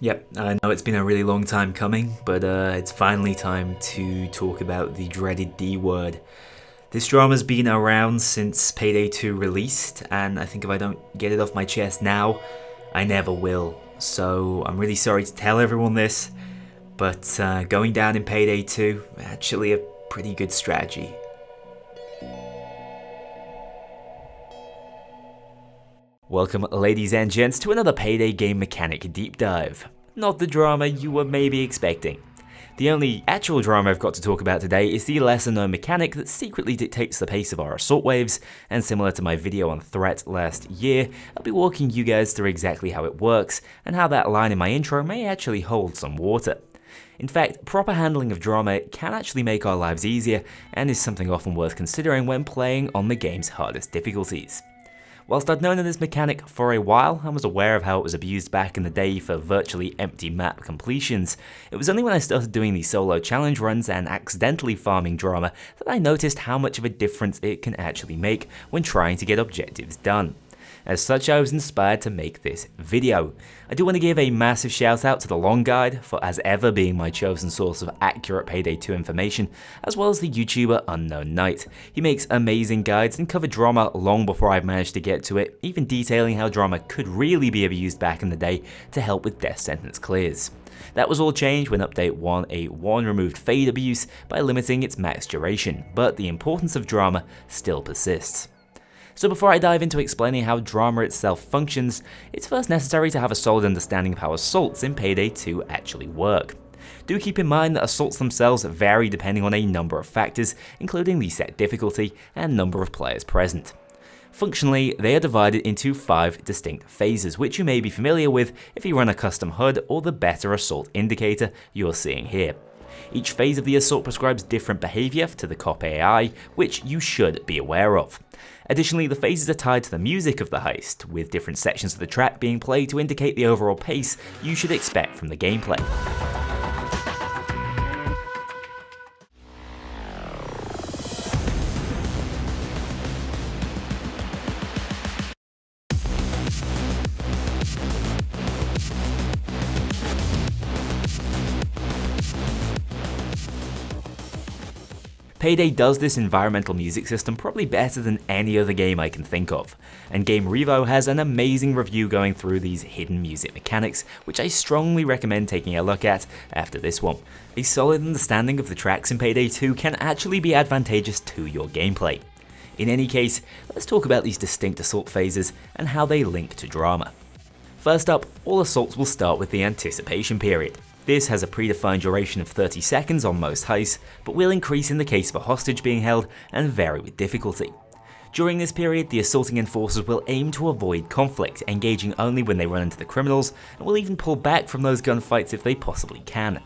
Yep, I know it's been a really long time coming, but it's finally time to talk about the dreaded D word. This drama's been around since Payday 2 released, and I think if I don't get it off my chest now, I never will. So I'm really sorry to tell everyone this, but going down in Payday 2, actually a pretty good strategy. Welcome, ladies and gents, to another Payday game mechanic deep dive. Not the drama you were maybe expecting. The only actual drama I've got to talk about today is the lesser known mechanic that secretly dictates the pace of our assault waves, and similar to my video on Threat last year, I'll be walking you guys through exactly how it works, and how that line in my intro may actually hold some water. In fact, proper handling of drama can actually make our lives easier, and is something often worth considering when playing on the game's hardest difficulties. Whilst I'd known of this mechanic for a while and was aware of how it was abused back in the day for virtually empty map completions, it was only when I started doing these solo challenge runs and accidentally farming drama that I noticed how much of a difference it can actually make when trying to get objectives done. As such, I was inspired to make this video. I do want to give a massive shout out to the Long Guide for as ever being my chosen source of accurate Payday 2 information, as well as the YouTuber Unknown Knight. He makes amazing guides and covered drama long before I managed to get to it, even detailing how drama could really be abused back in the day to help with death sentence clears. That was all changed when Update 1.8.1 removed fade abuse by limiting its max duration, but the importance of drama still persists. So before I dive into explaining how drama itself functions, it's first necessary to have a solid understanding of how assaults in Payday 2 actually work. Do keep in mind that assaults themselves vary depending on a number of factors, including the set difficulty and number of players present. Functionally, they are divided into 5 distinct phases, which you may be familiar with if you run a custom HUD or the better assault indicator you're seeing here. Each phase of the assault prescribes different behaviour to the cop AI, which you should be aware of. Additionally, the phases are tied to the music of the heist, with different sections of the track being played to indicate the overall pace you should expect from the gameplay. Payday does this environmental music system probably better than any other game I can think of, and Game Revo has an amazing review going through these hidden music mechanics, which I strongly recommend taking a look at after this one. A solid understanding of the tracks in Payday 2 can actually be advantageous to your gameplay. In any case, let's talk about these distinct assault phases and how they link to drama. First up, all assaults will start with the anticipation period. This has a predefined duration of 30 seconds on most heists, but will increase in the case of a hostage being held and vary with difficulty. During this period, the assaulting enforcers will aim to avoid conflict, engaging only when they run into the criminals, and will even pull back from those gunfights if they possibly can.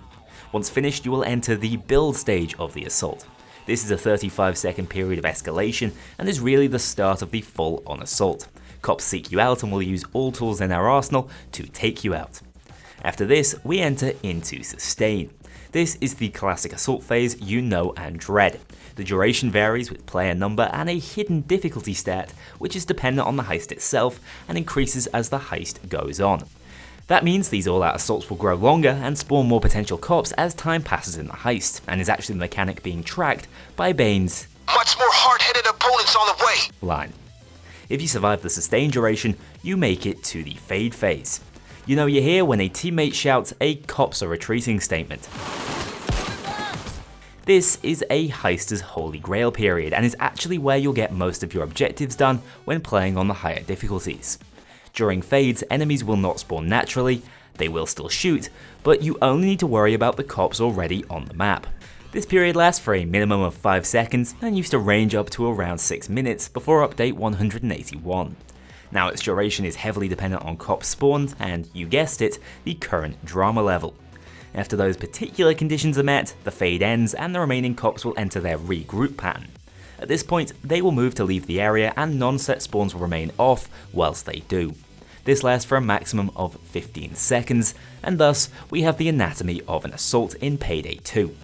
Once finished, you will enter the build stage of the assault. This is a 35-second period of escalation and is really the start of the full-on assault. Cops seek you out and will use all tools in our arsenal to take you out. After this, we enter into Sustain. This is the classic assault phase you know and dread. The duration varies with player number and a hidden difficulty stat, which is dependent on the heist itself and increases as the heist goes on. That means these all-out assaults will grow longer and spawn more potential cops as time passes in the heist, and is actually the mechanic being tracked by Bane's "much more hard-headed opponents on the way" line. If you survive the Sustain duration, you make it to the Fade phase. You know you're here when a teammate shouts a "cops are retreating" statement. This is a heister's holy grail period, and is actually where you'll get most of your objectives done when playing on the higher difficulties. During fades, enemies will not spawn naturally, they will still shoot, but you only need to worry about the cops already on the map. This period lasts for a minimum of 5 seconds, and used to range up to around 6 minutes before update 181. Now its duration is heavily dependent on cops spawned and, you guessed it, the current drama level. After those particular conditions are met, the fade ends and the remaining cops will enter their regroup pattern. At this point, they will move to leave the area and non-set spawns will remain off whilst they do. This lasts for a maximum of 15 seconds, and thus we have the anatomy of an assault in Payday 2.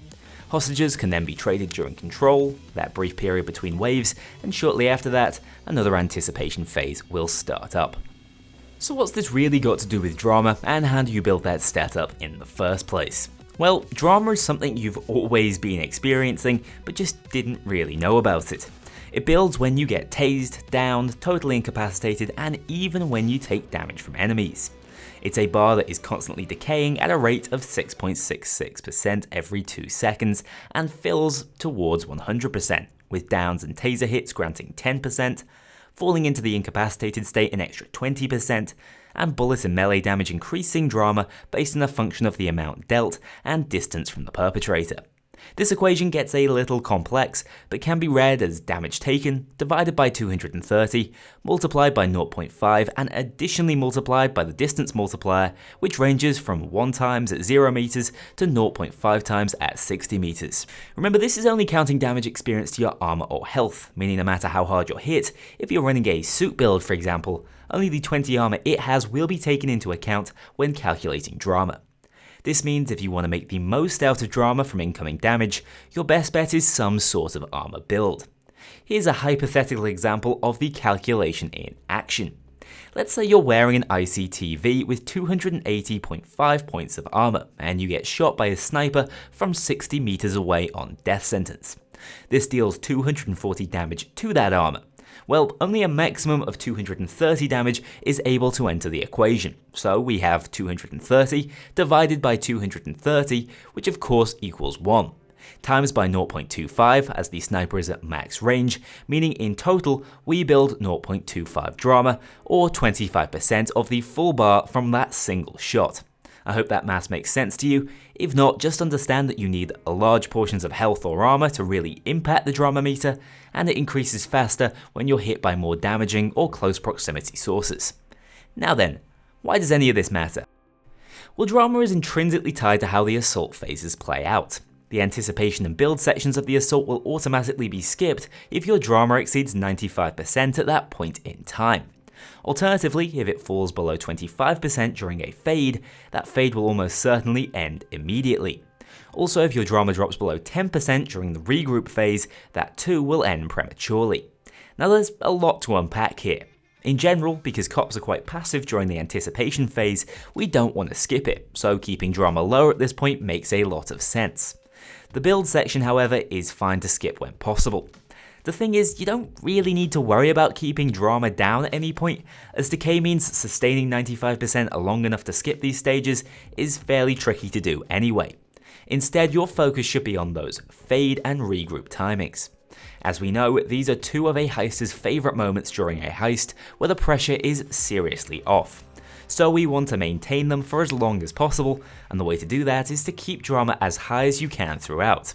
Hostages can then be traded during control, that brief period between waves, and shortly after that, another anticipation phase will start up. So what's this really got to do with drama, and how do you build that stat up in the first place? Well, drama is something you've always been experiencing, but just didn't really know about it. It builds when you get tased, downed, totally incapacitated, and even when you take damage from enemies. It's a bar that is constantly decaying at a rate of 6.66% every 2 seconds, and fills towards 100%, with downs and taser hits granting 10%, falling into the incapacitated state an extra 20%, and bullets and melee damage increasing drama based on a function of the amount dealt and distance from the perpetrator. This equation gets a little complex, but can be read as damage taken divided by 230, multiplied by 0.5, and additionally multiplied by the distance multiplier, which ranges from 1 times at 0 meters to 0.5 times at 60 meters. Remember, this is only counting damage experienced to your armor or health, meaning no matter how hard you're hit, if you're running a suit build for example, only the 20 armor it has will be taken into account when calculating drama. This means if you want to make the most out of drama from incoming damage, your best bet is some sort of armor build. Here's a hypothetical example of the calculation in action. Let's say you're wearing an ICTV with 280.5 points of armor, and you get shot by a sniper from 60 meters away on death sentence. This deals 240 damage to that armor. Well, only a maximum of 230 damage is able to enter the equation, so we have 230 divided by 230, which of course equals 1, times by 0.25 as the sniper is at max range, meaning in total we build 0.25 drama, or 25% of the full bar from that single shot. I hope that math makes sense to you. If not, just understand that you need large portions of health or armor to really impact the drama meter, and it increases faster when you're hit by more damaging or close proximity sources. Now then, why does any of this matter? Well, drama is intrinsically tied to how the assault phases play out. The anticipation and build sections of the assault will automatically be skipped if your drama exceeds 95% at that point in time. Alternatively, if it falls below 25% during a fade, that fade will almost certainly end immediately. Also, if your drama drops below 10% during the regroup phase, that too will end prematurely. Now there's a lot to unpack here. In general, because cops are quite passive during the anticipation phase, we don't want to skip it, so keeping drama lower at this point makes a lot of sense. The build section, however, is fine to skip when possible. The thing is, you don't really need to worry about keeping drama down at any point, as decay means sustaining 95% long enough to skip these stages is fairly tricky to do anyway. Instead, your focus should be on those fade and regroup timings. As we know, these are two of a heister's favourite moments during a heist where the pressure is seriously off. So we want to maintain them for as long as possible, and the way to do that is to keep drama as high as you can throughout.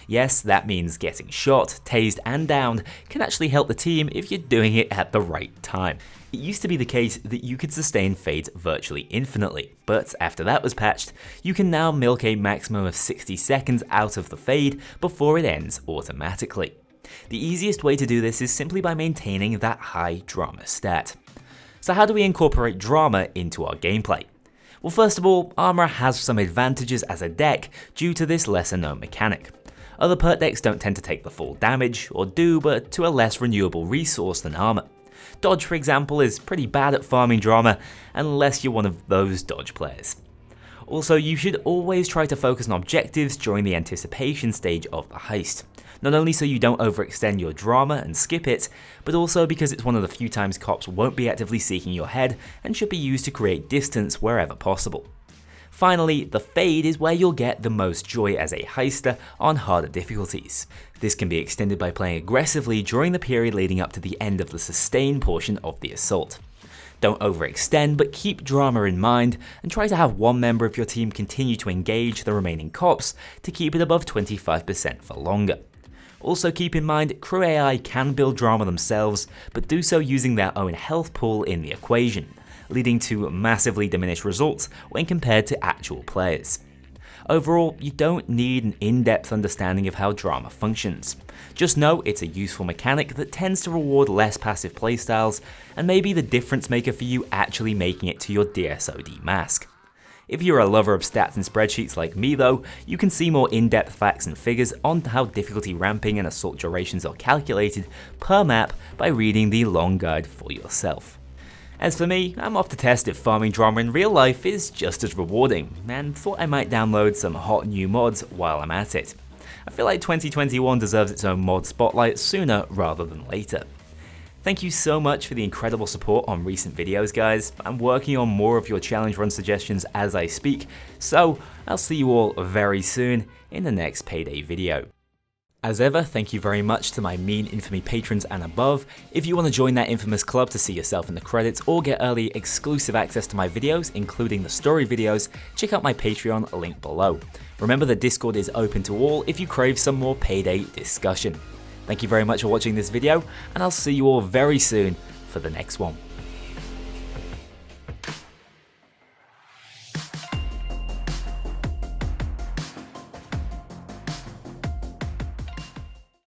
Yes, that means getting shot, tased, and downed can actually help the team if you're doing it at the right time. It used to be the case that you could sustain fades virtually infinitely, but after that was patched, you can now milk a maximum of 60 seconds out of the fade before it ends automatically. The easiest way to do this is simply by maintaining that high drama stat. So how do we incorporate drama into our gameplay? Well, first of all, Armor has some advantages as a deck due to this lesser known mechanic. Other perk decks don't tend to take the full damage, or do, but to a less renewable resource than Armor. Dodge, for example, is pretty bad at farming drama, unless you're one of those dodge players. Also, you should always try to focus on objectives during the anticipation stage of the heist. Not only so you don't overextend your drama and skip it, but also because it's one of the few times cops won't be actively seeking your head and should be used to create distance wherever possible. Finally, the fade is where you'll get the most joy as a heister on harder difficulties. This can be extended by playing aggressively during the period leading up to the end of the sustain portion of the assault. Don't overextend, but keep drama in mind and try to have one member of your team continue to engage the remaining cops to keep it above 25% for longer. Also keep in mind, crew AI can build drama themselves, but do so using their own health pool in the equation, leading to massively diminished results when compared to actual players. Overall, you don't need an in-depth understanding of how drama functions. Just know it's a useful mechanic that tends to reward less passive playstyles, and may be the difference maker for you actually making it to your DSOD mask. If you're a lover of stats and spreadsheets like me though, you can see more in-depth facts and figures on how difficulty ramping and assault durations are calculated per map by reading the long guide for yourself. As for me, I'm off to test if farming drama in real life is just as rewarding, and thought I might download some hot new mods while I'm at it. I feel like 2021 deserves its own mod spotlight sooner rather than later. Thank you so much for the incredible support on recent videos, guys. I'm working on more of your challenge run suggestions as I speak, so I'll see you all very soon in the next Payday video. As ever, thank you very much to my Mean Infamy patrons and above. If you want to join that infamous club to see yourself in the credits or get early exclusive access to my videos, including the story videos, check out my Patreon link below. Remember that Discord is open to all if you crave some more Payday discussion. Thank you very much for watching this video, and I'll see you all very soon for the next one.